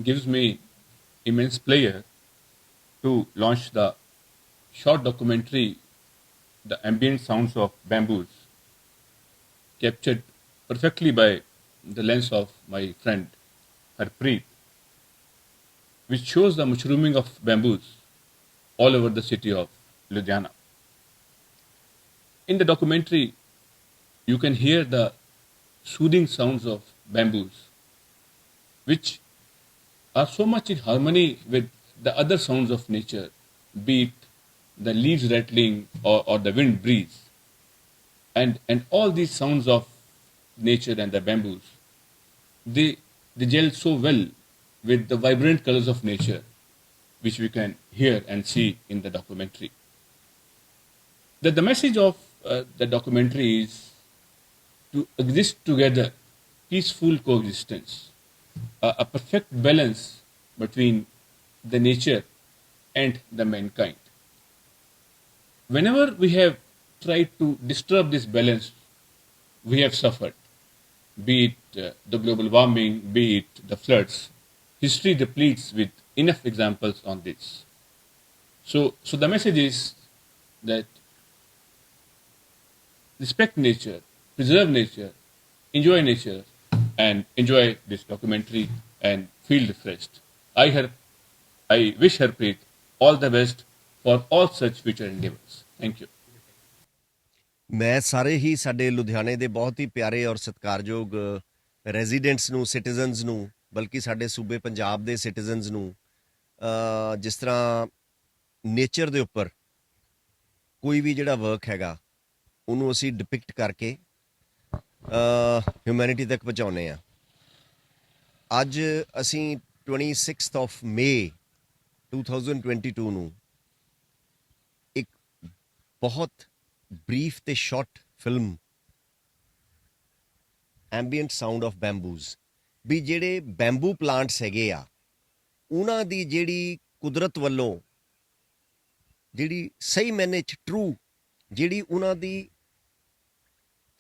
gives me immense pleasure to launch the short documentary, The Ambient Sounds of Bamboos, captured perfectly by the lens of my friend Harpreet, which shows the mushrooming of bamboos all over the city of Ludhiana. In the documentary, you can hear the soothing sounds of bamboos, which are so much in harmony with the other sounds of nature, be it the leaves rattling or the wind breeze. And all these sounds of nature and the bamboos, they, they gel so well with the vibrant colors of nature, which we can hear and see in the documentary. The message of the documentary is to exist together, peaceful coexistence, a perfect balance between the nature and the mankind. Whenever we have tried to disturb this balance, we have suffered, be it the global warming, be it the floods. History depletes with enough examples on this. So the message is that respect nature, preserve nature, and enjoy this documentary and feel refreshed. I wish Harpreet all the best for all such future endeavors. Thank you. ਮੈਂ ਸਾਰੇ ਹੀ ਸਾਡੇ ਲੁਧਿਆਣੇ ਦੇ ਬਹੁਤ ਹੀ ਪਿਆਰੇ ਔਰ ਸਤਿਕਾਰਯੋਗ residents ਨੂੰ, ਸਿਟੀਜ਼ਨਸ ਨੂੰ, ਬਲਕਿ ਸਾਡੇ ਸੂਬੇ ਪੰਜਾਬ ਦੇ ਸਿਟੀਜ਼ਨਸ ਨੂੰ ਜਿਸ ਤਰ੍ਹਾਂ ਨੇਚਰ ਦੇ ਉੱਪਰ ਕੋਈ ਵੀ ਜਿਹੜਾ ਵਰਕ ਹੈਗਾ ਉਹਨੂੰ ਅਸੀਂ ਡਿਪਿਕਟ ਕਰਕੇ ਹਿਊਮੈਨਿਟੀ ਤੱਕ ਪਹੁੰਚਾਉਂਦੇ ਹਾਂ। ਅੱਜ ਅਸੀਂ 26 ਆਫ ਮਈ 2022 ਨੂੰ ਇੱਕ ਬਹੁਤ ਬਰੀਫ ਤੇ short film ambient sound of bamboos ਵੀ ਜਿਹੜੇ ਬੈਂਬੂ ਪਲਾਂਟਸ ਹੈਗੇ ਆ ਉਹਨਾਂ ਦੀ ਜਿਹੜੀ ਕੁਦਰਤ ਵੱਲੋਂ ਜਿਹੜੀ ਸਹੀ ਮਾਇਨੇ 'ਚ ਟਰੂ ਜਿਹੜੀ ਉਹਨਾਂ ਦੀ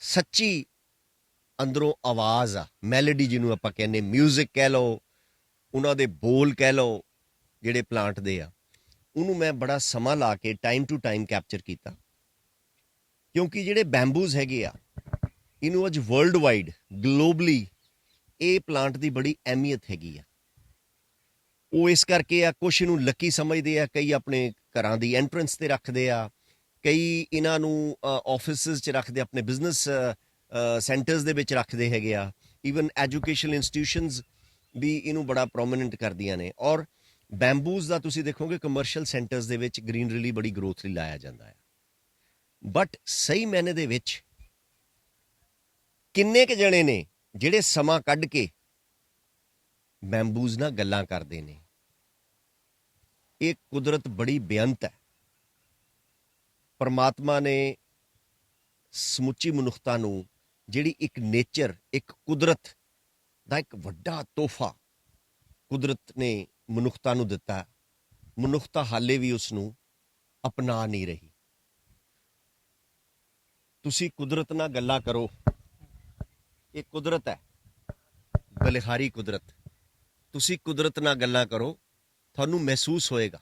ਸੱਚੀ ਅੰਦਰੋਂ ਆਵਾਜ਼ ਆ, ਮੈਲੋਡੀ ਜਿਹਨੂੰ ਆਪਾਂ ਕਹਿੰਦੇ, ਮਿਊਜ਼ਿਕ ਕਹਿ ਲਓ, ਉਹਨਾਂ ਦੇ ਬੋਲ ਕਹਿ ਲਓ, ਜਿਹੜੇ ਪਲਾਂਟ ਦੇ ਆ, ਉਹਨੂੰ ਮੈਂ ਬੜਾ ਸਮਾਂ ਲਾ ਕੇ ਟਾਈਮ ਟੂ ਟਾਈਮ ਕੈਪਚਰ ਕੀਤਾ। ਕਿਉਂਕਿ ਜਿਹੜੇ ਬੈਂਬੂਜ਼ ਹੈਗੇ ਆ ਇਹਨੂੰ ਅੱਜ ਵਰਲਡ ਵਾਈਡ ਗਲੋਬਲੀ ਇਹ ਪਲਾਂਟ ਦੀ ਬੜੀ ਅਹਿਮੀਅਤ ਹੈਗੀ ਆ। ਉਹ ਇਸ ਕਰਕੇ ਆ, ਕੁਛ ਇਹਨੂੰ ਲੱਕੀ ਸਮਝਦੇ ਆ, ਕਈ ਆਪਣੇ ਘਰਾਂ ਦੀ ਐਂਟਰੈਂਸ 'ਤੇ ਰੱਖਦੇ ਆ, ਕਈ ਇਹਨਾਂ ਨੂੰ ਆਫਿਸਿਸ 'ਚ ਰੱਖਦੇ, ਆਪਣੇ ਬਿਜ਼ਨਸ ਸੈਂਟਰਸ ਦੇ ਵਿੱਚ ਰੱਖਦੇ ਹੈਗੇ ਆ। ਈਵਨ ਐਜੂਕੇਸ਼ਨਲ ਇੰਸਟੀਟਿਊਸ਼ਨਸ ਵੀ ਇਹਨੂੰ ਬੜਾ ਪ੍ਰੋਮੀਨੈਂਟ ਕਰਦੀਆਂ ਨੇ। ਔਰ ਬੈਂਬੂਜ਼ ਦਾ ਤੁਸੀਂ ਦੇਖੋਗੇ ਕਮਰਸ਼ੀਅਲ ਸੈਂਟਰਸ ਦੇ ਵਿੱਚ ਗਰੀਨਰੀ ਬੜੀ ਗਰੋਥ ਲਈ ਲਾਇਆ ਜਾਂਦਾ ਹੈ। ਬਟ ਸਹੀ ਮਾਇਨੇ ਦੇ ਵਿੱਚ ਕਿੰਨੇ ਕੁ ਜਣੇ ਨੇ ਜਿਹੜੇ ਸਮਾਂ ਕੱਢ ਕੇ ਬੈਂਬੂਜ਼ ਨਾਲ ਗੱਲਾਂ ਕਰਦੇ ਨੇ? ਇਹ ਕੁਦਰਤ ਬੜੀ ਬੇਅੰਤ ਹੈ। ਪਰਮਾਤਮਾ ਨੇ ਸਮੁੱਚੀ ਮਨੁੱਖਤਾ ਨੂੰ ਜਿਹੜੀ ਇੱਕ ਨੇਚਰ, ਇੱਕ ਕੁਦਰਤ ਦਾ ਇੱਕ ਵੱਡਾ ਤੋਹਫਾ ਕੁਦਰਤ ਨੇ ਮਨੁੱਖਤਾ ਨੂੰ ਦਿੱਤਾ, ਮਨੁੱਖਤਾ ਹਾਲੇ ਵੀ ਉਸ ਨੂੰ ਅਪਣਾ ਨਹੀਂ ਰਹੀ। ਤੁਸੀਂ ਕੁਦਰਤ ਨਾਲ ਗੱਲਾਂ ਕਰੋ, ਇਹ ਕੁਦਰਤ ਹੈ, ਬਲਿਹਾਰੀ ਕੁਦਰਤ। ਤੁਸੀਂ ਕੁਦਰਤ ਨਾਲ ਗੱਲਾਂ ਕਰੋ, ਤੁਹਾਨੂੰ ਮਹਿਸੂਸ ਹੋਏਗਾ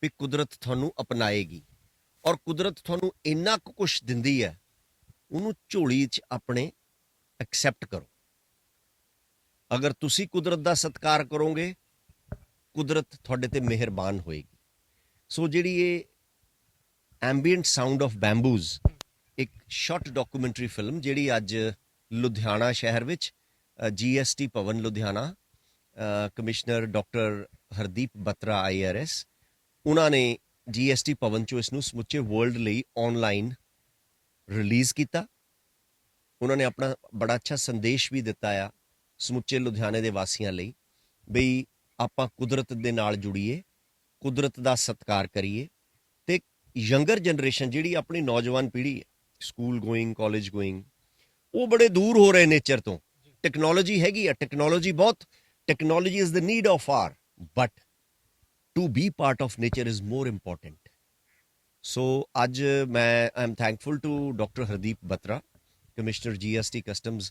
ਵੀ ਕੁਦਰਤ ਤੁਹਾਨੂੰ ਅਪਣਾਏਗੀ। ਔਰ ਕੁਦਰਤ ਤੁਹਾਨੂੰ ਇੰਨਾ ਕੁ ਕੁਛ ਦਿੰਦੀ ਹੈ, ਉਹਨੂੰ ਝੋਲੀ 'ਚ ਆਪਣੇ ਐਕਸੈਪਟ ਕਰੋ। ਅਗਰ ਤੁਸੀਂ ਕੁਦਰਤ ਦਾ ਸਤਿਕਾਰ ਕਰੋਗੇ, ਕੁਦਰਤ ਤੁਹਾਡੇ 'ਤੇ ਮਿਹਰਬਾਨ ਹੋਏਗੀ। ਸੋ ਜਿਹੜੀ ਇਹ ਐਂਬੀਐਂਟ ਸਾਊਂਡ ਆਫ ਬੈਂਬੂਜ਼ ਇੱਕ ਸ਼ਾਰਟ ਡਾਕੂਮੈਂਟਰੀ ਫਿਲਮ ਜਿਹੜੀ ਅੱਜ ਲੁਧਿਆਣਾ ਸ਼ਹਿਰ ਵਿੱਚ GST Bhawan Ludhiana, commissioner doctor Hardeep Batra IRS, ਉਹਨਾਂ ਨੇ GST ਭਵਨ 'ਚੋਂ ਇਸ ਨੂੰ ਸਮੁੱਚੇ ਵਰਲਡ ਲਈ ਔਨਲਾਈਨ ਰਿਲੀਜ਼ ਕੀਤਾ। ਉਹਨਾਂ ਨੇ ਆਪਣਾ ਬੜਾ ਅੱਛਾ ਸੰਦੇਸ਼ ਵੀ ਦਿੱਤਾ ਆ ਸਮੁੱਚੇ ਲੁਧਿਆਣੇ ਦੇ ਵਾਸੀਆਂ ਲਈ, ਬਈ ਆਪਾਂ ਕੁਦਰਤ ਦੇ ਨਾਲ ਜੁੜੀਏ, ਕੁਦਰਤ ਦਾ ਸਤਿਕਾਰ ਕਰੀਏ। ਅਤੇ ਯੰਗਰ ਜਨਰੇਸ਼ਨ ਜਿਹੜੀ ਆਪਣੀ ਨੌਜਵਾਨ ਪੀੜ੍ਹੀ ਹੈ, ਸਕੂਲ ਗੋਇੰਗ, ਕਾਲਜ ਗੋਇੰਗ, ਉਹ ਬੜੇ ਦੂਰ ਹੋ ਰਹੇ ਨੇਚਰ ਤੋਂ। ਟੈਕਨੋਲੋਜੀ ਹੈਗੀ ਆ, technology is the need of hour, but to be part of nature is more important. So ਅੱਜ ਮੈਂ am thankful to doctor Hardeep Batra, Commissioner GST Customs,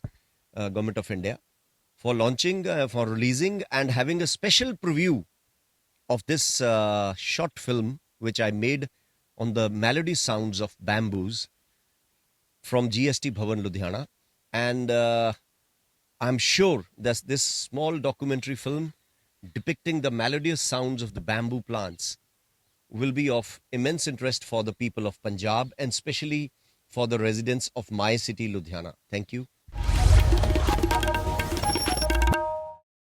Government of India, for launching, for releasing, and having a special preview of this short film which I made on the melody sounds of bamboos from GST Bhavan Ludhiana. And I'm sure that this small documentary film depicting the melodious sounds of the bamboo plants will be of immense interest for the people of Punjab and especially for the residents of my city, Ludhiana. Thank you.